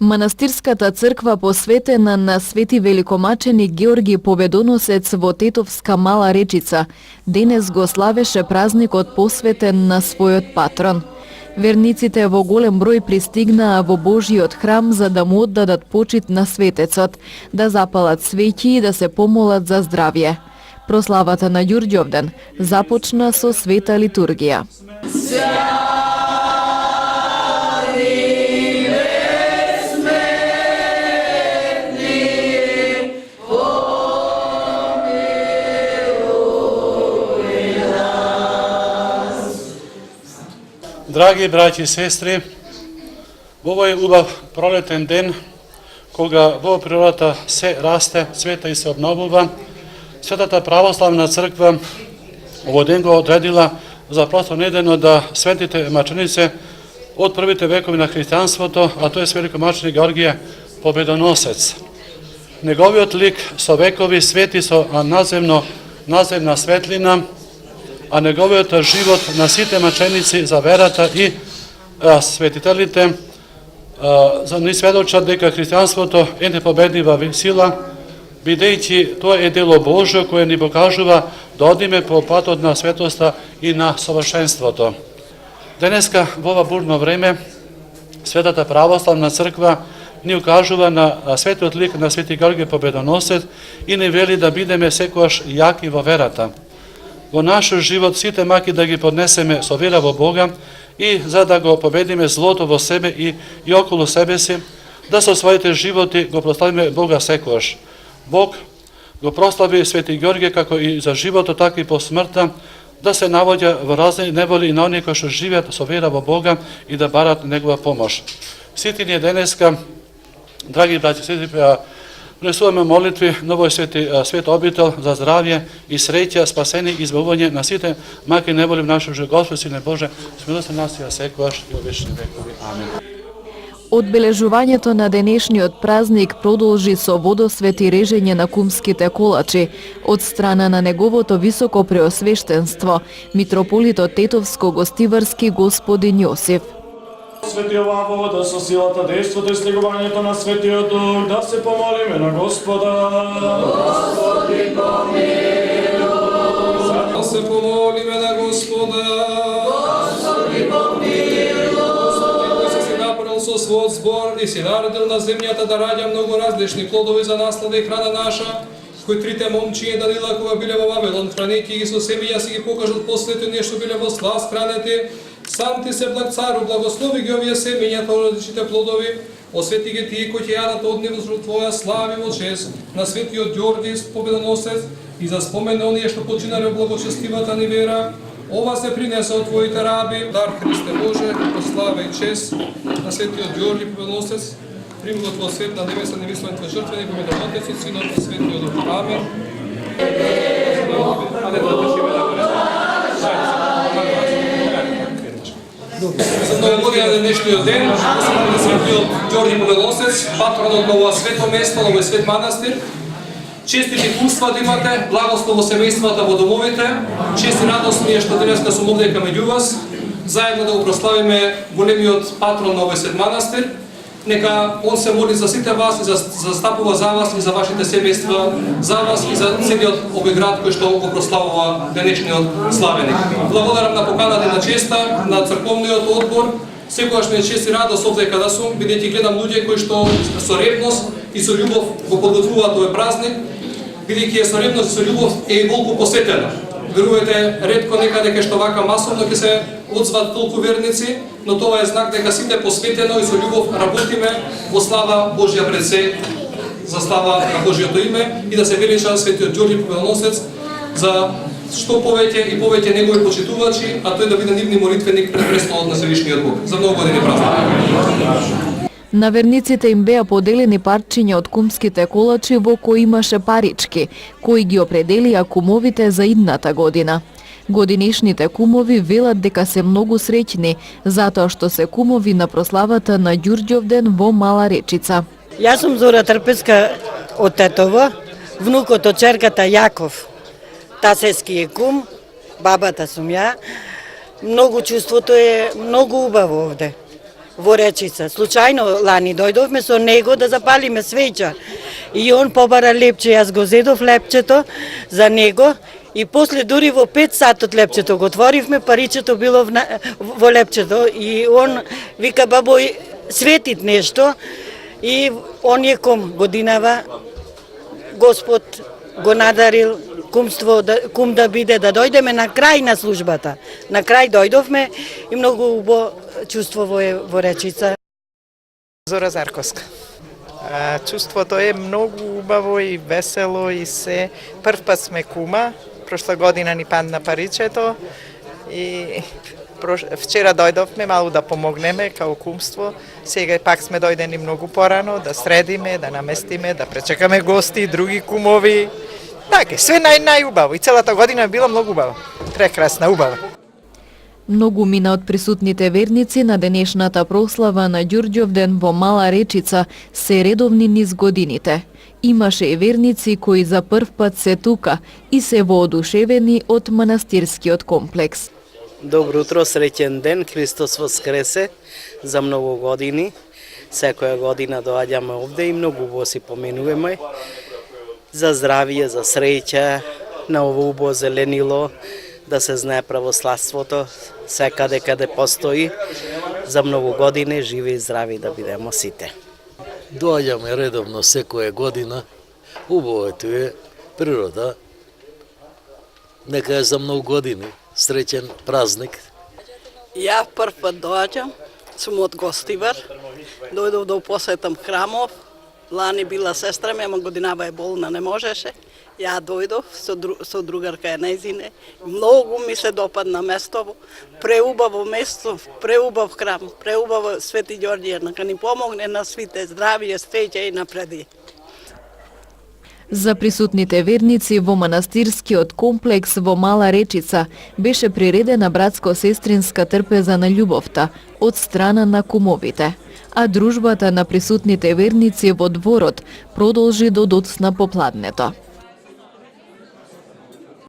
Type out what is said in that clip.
Манастирската црква посветена на свети великомаченик Георги Победоносец во Тетовска Мала Речица денес го славеше празникот посветен на својот патрон. Верниците во голем број пристигнаа во Божиот храм за да му оддадат почит на светецот, да запалат свеќи и да се помолат за здравје. Прославата на Ѓурѓовден започна со света литургија. Драги браќи и сестри, во овој убав пролетен ден, кога во природата се расте, цвета и се обновува, Светата православна црква овој ден го одредила за простонедено да светите маченици од првите векови на христијанството, а тој е великомаченик Георгије Победоносец. Неговиот лик со векови свети со наземна светлина, а неговиот живот на сите маченици за верата и светителите ни сведочат дека христијанството е непобеднива сила, бидејќи тоа е дело Божјо кое ни покажува да одиме по патот на светоста и на совршенството. Денеска во ова бурно време Светата православна црква ни укажува на светиот лик на свети Георги Победоносец и ни вели да бидеме секогаш јаки во верата. Во нашиот живот сите маки да ги поднесеме со вера во Бога и за да го победиме злото во себе и околу себе си, да со своите животи го прославиме Бога секогаш. Бог го прослави свети Георгиј како и за животот, така и по смртта, да се навоѓа во разни неволи и на оние кои што живеат со вера во Бога и да барат негова помош. Сите ние денеска, драги браќи и сестри, пренесуваме молитви на овој свет обител за здравје и среќа, спасение и избавување на сите маки неволи в нашиот живот. Господ, Сине Боже, смилуј се нас и секогаш и во вечни векови. Амин. Одбележувањето на денешниот празник продолжи со водосвет и режење на кумските колачи од страна на неговото високо преосвештенство, митрополитот Тетовско-Гостиварски господин Јосиф. Свети оваа вода со силата, дејството и слегувањето на Светиот Дух, да се помолиме на Господа. Господи, помилуј. Да се помолиме на Господа. Господи, помилуј. Господи, кој си направил со својот збор и си наредил на земјата да раѓа многу различни плодови за наслада и храна наша, кои трите момчиња Данила кога биле во Вавилон, хранејќи ги со семења си ги покажат после тоа нешто биле во сласт хранети. Сам ти се благ цару, благослови ги овие семењата од различните плодови, освети ги тие кои ќе јадат од нив во твоја слави во чест на светиот Ѓорги Победоносец и за спомен на оние што починале во благочестивата ни вера. Ова се принесе од твоите раби, дар Христе Боже, слава и чест на светиот Ѓорги Победоносец. Прими го твој свет на небеса невислен твој жртвени помет на Отецот, Синот и Светиот Дух. Амин. За новогодина на днешниот ден, на светиот Ѓорги Победоносец, патронот на ова свето место, на овој свет манастир. Честити искуства да имате, благослов во семејствата, во домовите. Чести радост ми е што денеска сум овде меѓу вас, заедно да го прославиме големиот патрон на овој свет манастир. Нека он се моли за сите вас и застапува за вас и за вашите семејства, за вас и за целиот овој град кој што го прославува денешниот славеник. Благодарам на поканата и на честа на црковниот одбор. Секогаш ми е чест и радост овде када сум, бидејќи гледам луѓе кои што со ревност и со љубов го подготвуваат овој празник, бидејќи со ревност и со љубов е и волку посетена. Верувате, ретко некаде кај што вака масовно ќе се одзват толку верници, но тоа е знак дека сите посветено и со љубов работиме во слава Божја пред се, за слава на Божјото име и да се велича светиот Ѓорги Победоносец за што повеќе и повеќе негови почитувачи, а тој да биде нивни молитвеник пред престолот на Севишниот Бог. За многу години празник. На верниците им беа поделени парчиња од кумските колачи во кои имаше парички, кои ги определија кумовите за идната година. Годинешните кумови велат дека се многу среќни, затоа што се кумови на прославата на Ѓурѓовден во Мала Речица. Јас сум Зора Трпеска од Тетово, внукот од черката Јаков. Тасески е кум, бабата сум ја. Многу чувството е многу убаво овде. во Речица. Случајно лани дојдовме со него да запалиме свеќа. И он побара лепче, јас го зедов лепчето за него и после дури во 5 сатот лепчето го отворивме, паричето било во лепчето и он вика бабо светит нешто и он е кум годинава Господ го надарил кумство, кум да биде, да дојдеме на крај на службата. На крај дојдовме и многу убаво чувство во Речица. Зора Зарковска. Чувството е многу убаво и весело и се. Прв пат сме кума, прошла година ни падна паричето и вчера дојдовме малку да помогнеме као кумство. Сега пак сме дојдени многу порано да средиме, да наместиме, да пречекаме гости, други кумови. Така, све најубаво и целата година била многу убава. Прекрасна, убава. Многу мина од присутните верници на денешната прослава на Ѓурѓовден во Мала Речица се редовни низ годините. Имаше и верници кои за прв пат се тука и се воодушевени од манастирскиот комплекс. Добро утро, среќен ден, Христос воскресе за многу години. Секоја година доаѓаме овде и многу убаво си поменуваме за здравие, за среќа, на ово убаво зеленило, да се знае православството, секаде каде постои, за многу години живи и здрави да бидеме сите. Доаѓаме редовно секоја година, убаво е туе, природа, нека е за многу години, среќен празник. Ја прв пат доаѓам, сум од Гостивар, дојдов да посетам храмов, лани била сестра ми, ама годинава е болна, не можеше. Ја дојдов со другарка е нејзине. Многу ми се допадна местово. Преубаво место, преубав храм, преубаво Свети Ѓорѓе, нека ни помогне на свите здравие, среќа и напреди. За присутните верници во манастирскиот комплекс во Мала Речица беше приредена братско-сестринска трпеза на љубовта од страна на кумовите, а дружбата на присутните верници во дворот продолжи до доцна попладнето.